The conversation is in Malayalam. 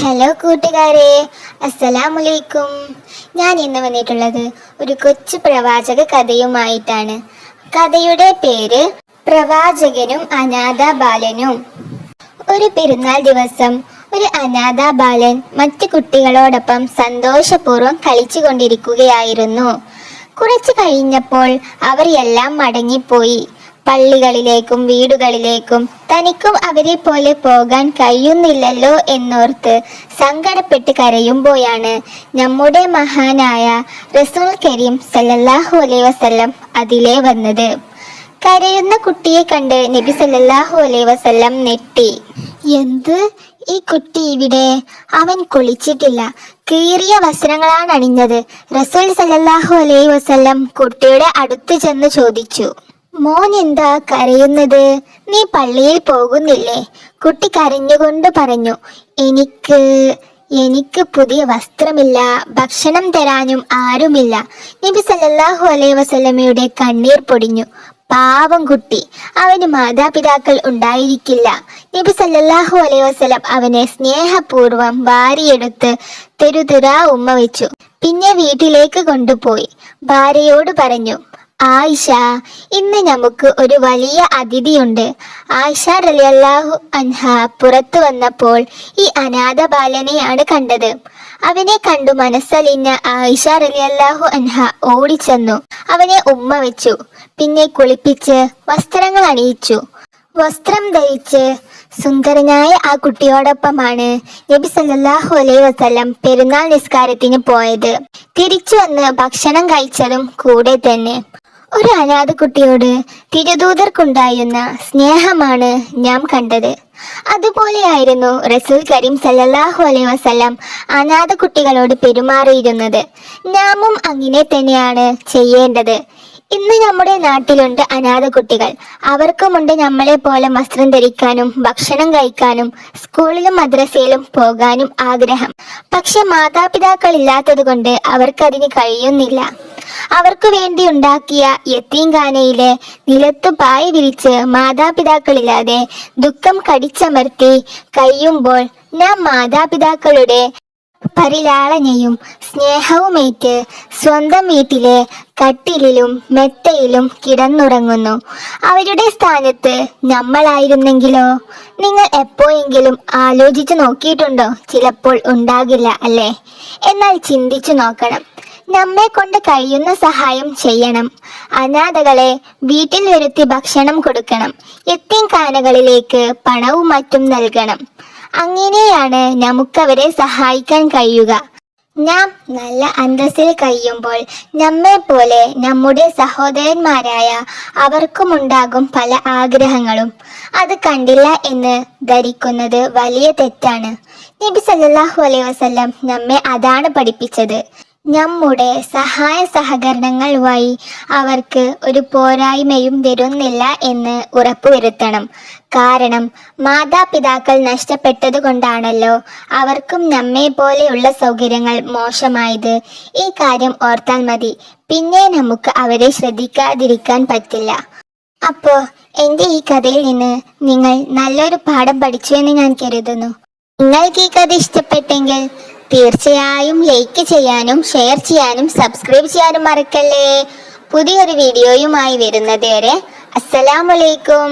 ഹലോ കൂട്ടുകാരെ, അസ്സലാമലൈക്കും. ഞാൻ ഇന്ന് വന്നിട്ടുള്ളത് ഒരു കൊച്ചു പ്രവാചക കഥയുമായിട്ടാണ്. കഥയുടെ പേര് പ്രവാചകനും അനാഥ ബാലനും. ഒരു പെരുന്നാൾ ദിവസം ഒരു അനാഥ ബാലൻ മറ്റു കുട്ടികളോടൊപ്പം സന്തോഷപൂർവ്വം കളിച്ചുകൊണ്ടിരിക്കുകയായിരുന്നു. കുറച്ചു കഴിഞ്ഞപ്പോൾ അവർ എല്ലാം മടങ്ങിപ്പോയി. പള്ളികളിലേക്കും വീടുകളിലേക്കും തനിക്കും അവരെ പോലെ പോകാൻ കഴിയുന്നില്ലല്ലോ എന്നോർത്ത് സങ്കടപ്പെട്ട് കരയുമ്പോഴാണ് നമ്മുടെ മഹാനായ റസൂൽ കരീം സല്ലല്ലാഹു അലൈഹി വസല്ലം അതിലേ വന്നത്. കരയുന്ന കുട്ടിയെ കണ്ട് നബി സല്ലല്ലാഹു അലൈഹി വസല്ലം നെട്ടി. എന്ത്, ഈ കുട്ടി ഇവിടെ? അവൻ കുളിച്ചിട്ടില്ല, കീറിയ വസ്ത്രങ്ങളാണ് അണിഞ്ഞത്. റസൂൽ സല്ലല്ലാഹു അലൈഹി വസല്ലം കുട്ടിയുടെ അടുത്ത് ചെന്ന് ചോദിച്ചു, മോൻ എന്താ കരയുന്നത്? നീ പള്ളിയിൽ പോകുന്നില്ലേ? കുട്ടി കരഞ്ഞുകൊണ്ട് പറഞ്ഞു, എനിക്ക് പുതിയ വസ്ത്രമില്ല, ഭക്ഷണം തരാനും ആരുമില്ല. നബി സല്ലല്ലാഹു അലൈഹി വസല്ലമയുടെ കണ്ണീർ പൊടിഞ്ഞു. പാവം കുട്ടി, അവന് മാതാപിതാക്കൾ ഉണ്ടായിരിക്കില്ല. നബി സല്ലല്ലാഹു അലൈഹി വസല്ലം അവനെ സ്നേഹപൂർവ്വം വാരിയെടുത്ത് തെരുതെരാ ഉമ്മ വെച്ചു. പിന്നെ വീട്ടിലേക്ക് കൊണ്ടുപോയി ഭാര്യയോട് പറഞ്ഞു, ആയിഷ, ഇന്ന് നമുക്ക് ഒരു വലിയ അതിഥിയുണ്ട്. ആയിഷ റളിയല്ലാഹു അൻഹ പുറത്തു വന്നപ്പോൾ ഈ അനാഥ ബാലനെയാണ് കണ്ടത്. അവനെ കണ്ടു മനസ്സലിഞ്ഞ ആയിഷ റളിയല്ലാഹു അൻഹ ഓടിച്ചെന്നു അവനെ ഉമ്മ വെച്ചു. പിന്നെ കുളിപ്പിച്ച് വസ്ത്രങ്ങൾ അണിയിച്ചു. വസ്ത്രം ധരിച്ച് സുന്ദരനായ ആ കുട്ടിയോടൊപ്പമാണ് നബി സല്ലല്ലാഹു അലൈഹി വസല്ലം പെരുന്നാൾ നിസ്കാരത്തിന് പോയത്. തിരിച്ചു വന്ന് ഭക്ഷണം കഴിച്ചതും കൂടെ തന്നെ. ഒരു അനാഥ കുട്ടിയോട് തിരുദൂതർക്കുണ്ടായിരുന്ന സ്നേഹമാണ് നാം കണ്ടത്. അതുപോലെയായിരുന്നു റസൂൽ കരീം സല്ലല്ലാഹു അലൈഹി വസല്ലം അനാഥ കുട്ടികളോട് പെരുമാറിയിരുന്നത്. നാമും അങ്ങനെ തന്നെയാണ് ചെയ്യേണ്ടത്. ഇന്ന് നമ്മുടെ നാട്ടിലുണ്ട് അനാഥ കുട്ടികൾ. അവർക്കുമുണ്ട് നമ്മളെ പോലെ വസ്ത്രം ധരിക്കാനും ഭക്ഷണം കഴിക്കാനും സ്കൂളിലും മദ്രസയിലും പോകാനും ആഗ്രഹം. പക്ഷെ മാതാപിതാക്കൾ ഇല്ലാത്തത് കൊണ്ട് അവർക്കതിന് കഴിയുന്നില്ല. അവർക്ക് വേണ്ടി ഉണ്ടാക്കിയ യത്തീംഖാനയിലെ നിലത്തു പായ വിരിച്ച് മാതാപിതാക്കളില്ലാതെ ദുഃഖം കടിച്ചമർത്തി കഴിയുമ്പോൾ നാം മാതാപിതാക്കളുടെ പരിലാളനയും സ്നേഹവുമേറ്റ് സ്വന്തം വീട്ടിലെ കട്ടിലിലും മെത്തയിലും കിടന്നുറങ്ങുന്നു. അവരുടെ സ്ഥാനത്ത് നമ്മളായിരുന്നെങ്കിലോ? നിങ്ങൾ എപ്പോഴെങ്കിലും ആലോചിച്ചു നോക്കിയിട്ടുണ്ടോ? ചിലപ്പോൾ ഉണ്ടാകില്ല അല്ലേ? എന്നാൽ ചിന്തിച്ചു നോക്കണം. നമ്മെ കൊണ്ട് കഴിയുന്ന സഹായം ചെയ്യണം. അനാഥകളെ വീട്ടിൽ വരുത്തി ഭക്ഷണം കൊടുക്കണം. യത്തീംഖാനകളിലേക്ക് പണവും മറ്റും നൽകണം. അങ്ങനെയാണ് നമുക്കവരെ സഹായിക്കാൻ കഴിയുക. നാം നല്ല അന്തസ്സിൽ കഴിയുമ്പോൾ നമ്മെ പോലെ നമ്മുടെ സഹോദരന്മാരായ അവർക്കുമുണ്ടാകും പല ആഗ്രഹങ്ങളും. അത് കണ്ടില്ല എന്ന് ധരിക്കുന്നത് വലിയ തെറ്റാണ്. നബി സല്ലല്ലാഹു അലൈഹി വസല്ലം നമ്മെ അതാണ് പഠിപ്പിച്ചത്. നമ്മുടെ സഹായ സഹകരണങ്ങൾ വഴി അവർക്ക് ഒരു പോരായ്മയും വരുന്നില്ല എന്ന് ഉറപ്പുവരുത്തണം. കാരണം മാതാപിതാക്കൾ നഷ്ടപ്പെട്ടത് കൊണ്ടാണല്ലോ അവർക്കും നമ്മെ പോലെയുള്ള സൗകര്യങ്ങൾ മോശമായത്. ഈ കാര്യം ഓർത്താൽ മതി. പിന്നെ നമുക്ക് അവരെ ശ്രദ്ധിക്കാതിരിക്കാൻ പറ്റില്ല. അപ്പോൾ എൻ്റെ ഈ കഥയിൽ നിന്ന് നിങ്ങൾ നല്ലൊരു പാഠം പഠിച്ചു എന്ന് ഞാൻ കരുതുന്നു. നിങ്ങൾക്ക് ഈ കഥ ഇഷ്ടപ്പെട്ടെങ്കിൽ തീർച്ചയായും ലൈക്ക് ചെയ്യാനും ഷെയർ ചെയ്യാനും സബ്സ്ക്രൈബ് ചെയ്യാനും മറക്കല്ലേ. പുതിയൊരു വീഡിയോയുമായി വരുന്നത് വരെ അസ്സലാമലൈക്കും.